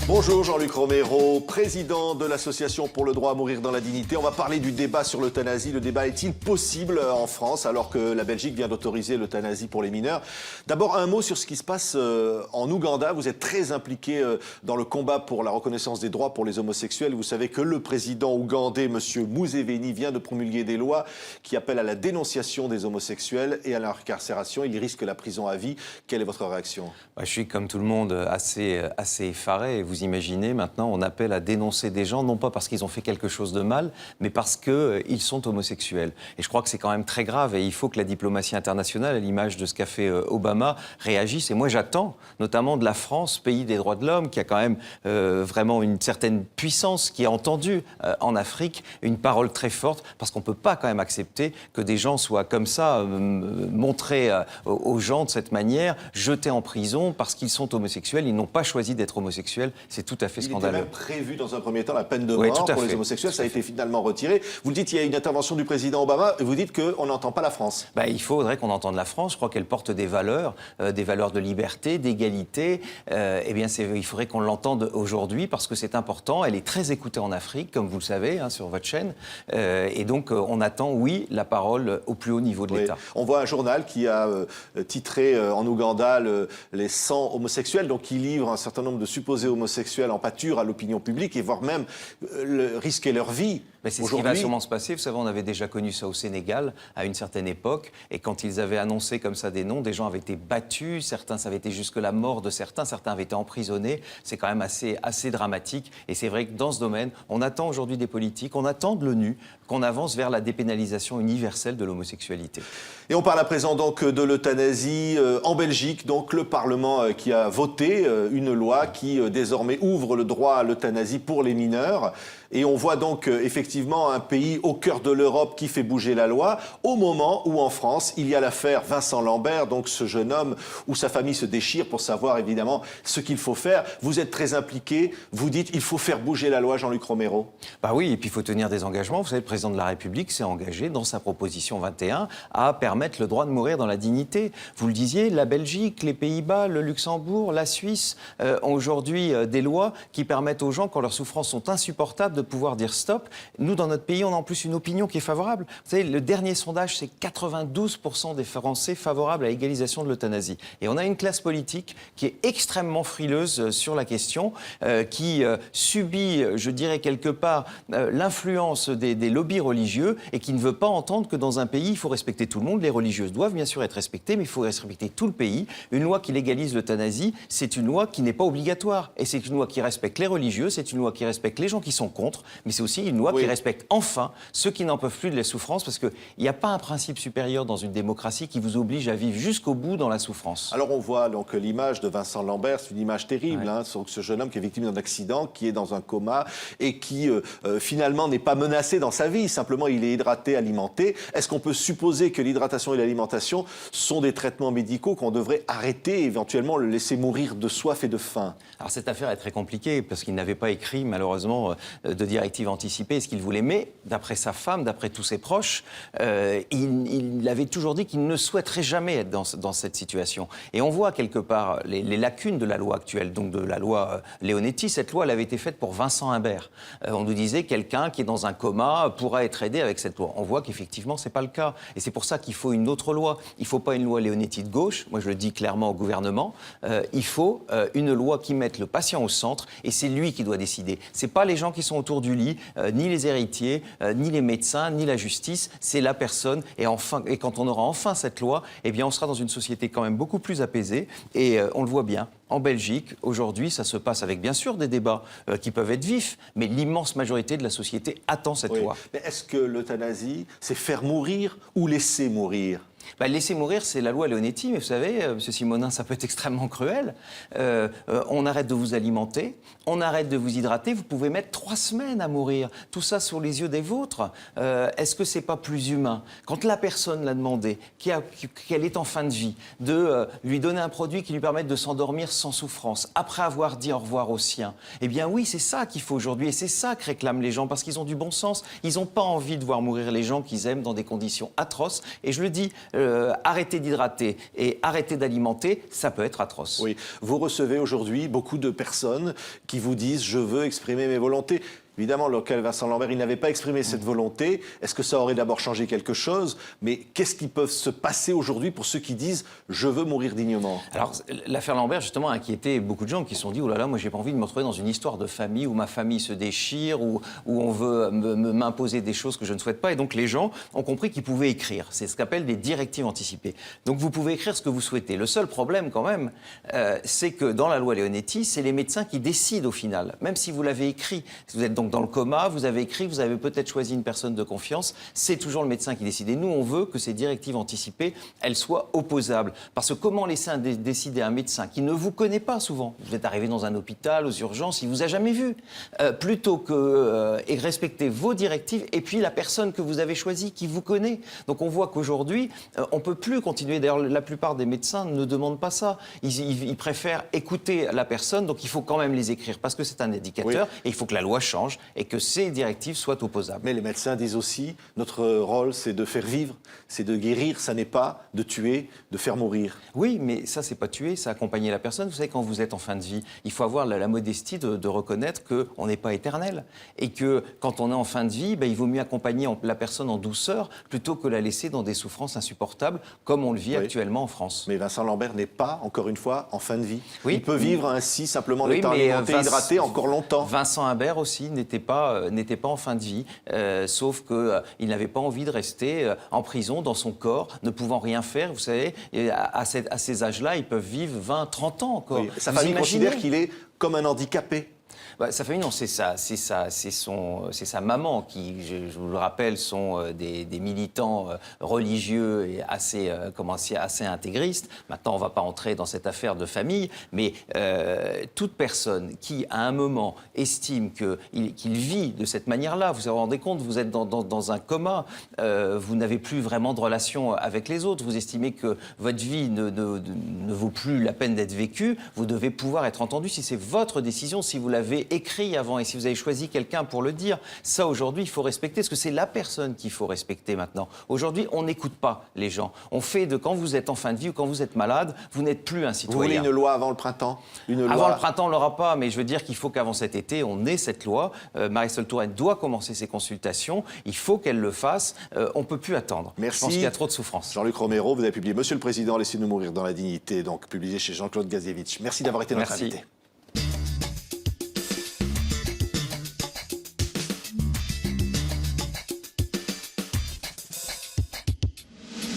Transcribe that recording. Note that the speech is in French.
Bonjour Jean-Luc Romero, président de l'Association pour le droit à mourir dans la dignité. On va parler du débat sur l'euthanasie. Le débat est-il possible en France alors que la Belgique vient d'autoriser l'euthanasie pour les mineurs? D'abord un mot sur ce qui se passe en Ouganda. Vous êtes très impliqué dans le combat pour la reconnaissance des droits pour les homosexuels. Vous savez que le président ougandais, M. Museveni, vient de promulguer des lois qui appellent à la dénonciation des homosexuels et à leur incarcération. Il risque la prison à vie. Quelle est votre réaction? Je suis comme tout le monde assez effaré. Vous imaginez, maintenant, on appelle à dénoncer des gens, non pas parce qu'ils ont fait quelque chose de mal, mais parce qu'ils sont homosexuels. Et je crois que c'est quand même très grave et il faut que la diplomatie internationale, à l'image de ce qu'a fait Obama, réagisse. Et moi, j'attends, notamment de la France, pays des droits de l'homme, qui a quand même vraiment une certaine puissance, qui a entendu en Afrique une parole très forte, parce qu'on ne peut pas quand même accepter que des gens soient comme ça, montrés aux gens de cette manière, jetés en prison parce qu'ils sont homosexuels. Ils n'ont pas choisi d'être homosexuels. C'est tout à fait scandaleux. Il était même prévu dans un premier temps la peine de mort pour les homosexuels. Ça a été finalement retiré. Vous le dites, il y a une intervention du président Obama et vous dites qu'on n'entend pas la France. Il faudrait qu'on entende la France. Je crois qu'elle porte des valeurs de liberté, d'égalité. Il faudrait qu'on l'entende aujourd'hui parce que c'est important. Elle est très écoutée en Afrique, comme vous le savez, sur votre chaîne. Et donc, on attend, oui, la parole au plus haut niveau de l'État. On voit un journal qui a titré en Ouganda les 100 homosexuels, donc qui livre un certain nombre de supposés homosexuels en pâture à l'opinion publique et voire même risquer leur vie. Mais c'est ce qui va sûrement se passer. Vous savez, on avait déjà connu ça au Sénégal à une certaine époque. Et quand ils avaient annoncé comme ça des noms, des gens avaient été battus. Certains, ça avait été jusque la mort de certains. Certains avaient été emprisonnés. C'est quand même assez dramatique. Et c'est vrai que dans ce domaine, on attend aujourd'hui des politiques, on attend de l'ONU qu'on avance vers la dépénalisation universelle de l'homosexualité. Et on parle à présent donc de l'euthanasie en Belgique. Donc le Parlement qui a voté une loi qui désormais ouvre le droit à l'euthanasie pour les mineurs. Et on voit donc effectivement un pays au cœur de l'Europe qui fait bouger la loi, au moment où en France, il y a l'affaire Vincent Lambert, donc ce jeune homme où sa famille se déchire pour savoir évidemment ce qu'il faut faire. Vous êtes très impliqué, vous dites il faut faire bouger la loi, Jean-Luc Romero. Oui, et puis il faut tenir des engagements. Vous savez, le président de la République s'est engagé dans sa proposition 21 à permettre le droit de mourir dans la dignité. Vous le disiez, la Belgique, les Pays-Bas, le Luxembourg, la Suisse ont aujourd'hui des lois qui permettent aux gens, quand leurs souffrances sont insupportables, de pouvoir dire stop. Nous, dans notre pays, on a en plus une opinion qui est favorable. Vous savez, le dernier sondage, c'est 92% des Français favorables à l'égalisation de l'euthanasie. Et on a une classe politique qui est extrêmement frileuse sur la question, qui subit, je dirais quelque part, l'influence des lobbies religieux et qui ne veut pas entendre que dans un pays, il faut respecter tout le monde. Les religieuses doivent bien sûr être respectées, mais il faut respecter tout le pays. Une loi qui légalise l'euthanasie, c'est une loi qui n'est pas obligatoire. Et c'est une loi qui respecte les religieux, c'est une loi qui respecte les gens qui sont contre, mais c'est aussi une loi qui respecte enfin ceux qui n'en peuvent plus de la souffrance, parce qu'il n'y a pas un principe supérieur dans une démocratie qui vous oblige à vivre jusqu'au bout dans la souffrance. Alors on voit donc l'image de Vincent Lambert, c'est une image terrible, ce jeune homme qui est victime d'un accident, qui est dans un coma et qui finalement n'est pas menacé dans sa vie, simplement il est hydraté, alimenté. Est-ce qu'on peut supposer que l'hydratation et l'alimentation sont des traitements médicaux qu'on devrait arrêter et éventuellement le laisser mourir de soif et de faim? Alors cette affaire est très compliquée parce qu'il n'avait pas écrit malheureusement de directive anticipée ce qu'il voulait, mais d'après sa femme, d'après tous ses proches, il avait toujours dit qu'il ne souhaiterait jamais être dans cette situation. Et on voit quelque part les lacunes de la loi actuelle, donc de la loi Leonetti. Cette loi, elle avait été faite pour Vincent Imbert. On nous disait quelqu'un qui est dans un coma pourra être aidé avec cette loi. On voit qu'effectivement, c'est pas le cas. Et c'est pour ça qu'il faut une autre loi. Il faut pas une loi Leonetti de gauche. Moi, je le dis clairement au gouvernement. Il faut une loi qui mette le patient au centre et c'est lui qui doit décider. C'est pas les gens qui sont autour du lit, ni les héritiers, ni les médecins, ni la justice. C'est la personne. Et quand on aura enfin cette loi, eh bien, on sera dans une société quand même beaucoup plus apaisée. Et on le voit bien. En Belgique, aujourd'hui, ça se passe avec bien sûr des débats qui peuvent être vifs, mais l'immense majorité de la société attend cette loi. Mais est-ce que l'euthanasie, c'est faire mourir ou laisser mourir? Laisser mourir, c'est la loi Leonetti, mais vous savez, M. Simonin, ça peut être extrêmement cruel. On arrête de vous alimenter, on arrête de vous hydrater, vous pouvez mettre 3 semaines à mourir. Tout ça sous les yeux des vôtres. Est-ce que c'est pas plus humain? Quand la personne l'a demandé, qu'elle est en fin de vie, de lui donner un produit qui lui permette de s'endormir sans souffrance, après avoir dit au revoir aux siens, eh bien oui, c'est ça qu'il faut aujourd'hui, et c'est ça que réclament les gens, parce qu'ils ont du bon sens. Ils n'ont pas envie de voir mourir les gens qu'ils aiment dans des conditions atroces. Et je le dis, arrêter d'hydrater et arrêter d'alimenter, ça peut être atroce. Oui, vous recevez aujourd'hui beaucoup de personnes qui vous disent « je veux exprimer mes volontés ». Évidemment, le cas Vincent Lambert, il n'avait pas exprimé cette volonté. Est-ce que ça aurait d'abord changé quelque chose? Mais qu'est-ce qui peut se passer aujourd'hui pour ceux qui disent « je veux mourir dignement » Alors, l'affaire Lambert, justement, a inquiété beaucoup de gens qui se sont dit « oh là là, moi, j'ai pas envie de me retrouver dans une histoire de famille où ma famille se déchire, où on veut m'imposer des choses que je ne souhaite pas ». Et donc, les gens ont compris qu'ils pouvaient écrire. C'est ce qu'appelle des directives anticipées. Donc, vous pouvez écrire ce que vous souhaitez. Le seul problème, quand même, c'est que dans la loi Leonetti, c'est les médecins qui décident au final. Même si vous l'avez écrit, si vous êtes donc dans le coma, vous avez écrit, vous avez peut-être choisi une personne de confiance, c'est toujours le médecin qui décide. Et nous, on veut que ces directives anticipées, elles soient opposables. Parce que comment laisser décider un médecin qui ne vous connaît pas souvent, vous êtes arrivé dans un hôpital, aux urgences, il ne vous a jamais vu, plutôt que et respecter vos directives et puis la personne que vous avez choisie qui vous connaît. Donc on voit qu'aujourd'hui, on ne peut plus continuer. D'ailleurs, la plupart des médecins ne demandent pas ça. Ils préfèrent écouter la personne, donc il faut quand même les écrire parce que c'est un indicateur et il faut que la loi change et que ces directives soient opposables. Mais les médecins disent aussi, notre rôle, c'est de faire vivre, c'est de guérir, ça n'est pas de tuer, de faire mourir. Oui, mais ça, c'est pas tuer, c'est accompagner la personne. Vous savez, quand vous êtes en fin de vie, il faut avoir la modestie de reconnaître qu'on n'est pas éternel. Et que quand on est en fin de vie, il vaut mieux accompagner la personne en douceur plutôt que la laisser dans des souffrances insupportables, comme on le vit actuellement en France. Mais Vincent Lambert n'est pas, encore une fois, en fin de vie. Oui. Il peut vivre ainsi, simplement en étant alimenté, hydraté, encore longtemps. Vincent Humbert aussi n'était pas en fin de vie, sauf qu'il n'avait pas envie de rester en prison dans son corps, ne pouvant rien faire. Vous savez, à ces âges-là, ils peuvent vivre 20, 30 ans encore. Oui. Sa famille considère qu'il est comme un handicapé. Sa famille, non, c'est sa maman qui, je vous le rappelle, sont des militants religieux et assez intégristes. Maintenant, on ne va pas entrer dans cette affaire de famille, mais toute personne qui, à un moment, estime qu'il vit de cette manière-là, vous vous rendez compte, vous êtes dans un coma, vous n'avez plus vraiment de relation avec les autres, vous estimez que votre vie ne vaut plus la peine d'être vécue, vous devez pouvoir être entendu si c'est votre décision, si vous l'avez écrit avant et si vous avez choisi quelqu'un pour le dire. Ça, aujourd'hui, il faut respecter, parce que c'est la personne qu'il faut respecter maintenant. Aujourd'hui, on n'écoute pas les gens. On fait de quand vous êtes en fin de vie ou quand vous êtes malade, vous n'êtes plus un citoyen. Vous voulez une loi avant le printemps? Avant le printemps, on ne l'aura pas, mais je veux dire qu'il faut qu'avant cet été, on ait cette loi. Marisol Touraine doit commencer ses consultations. Il faut qu'elle le fasse. On ne peut plus attendre. Merci. Je pense qu'il y a trop de souffrance. Jean-Luc Romero, vous avez publié Monsieur le Président, laissez-nous mourir dans la dignité, donc publié chez Jean-Claude Gazievitch. Merci d'avoir été notre invité.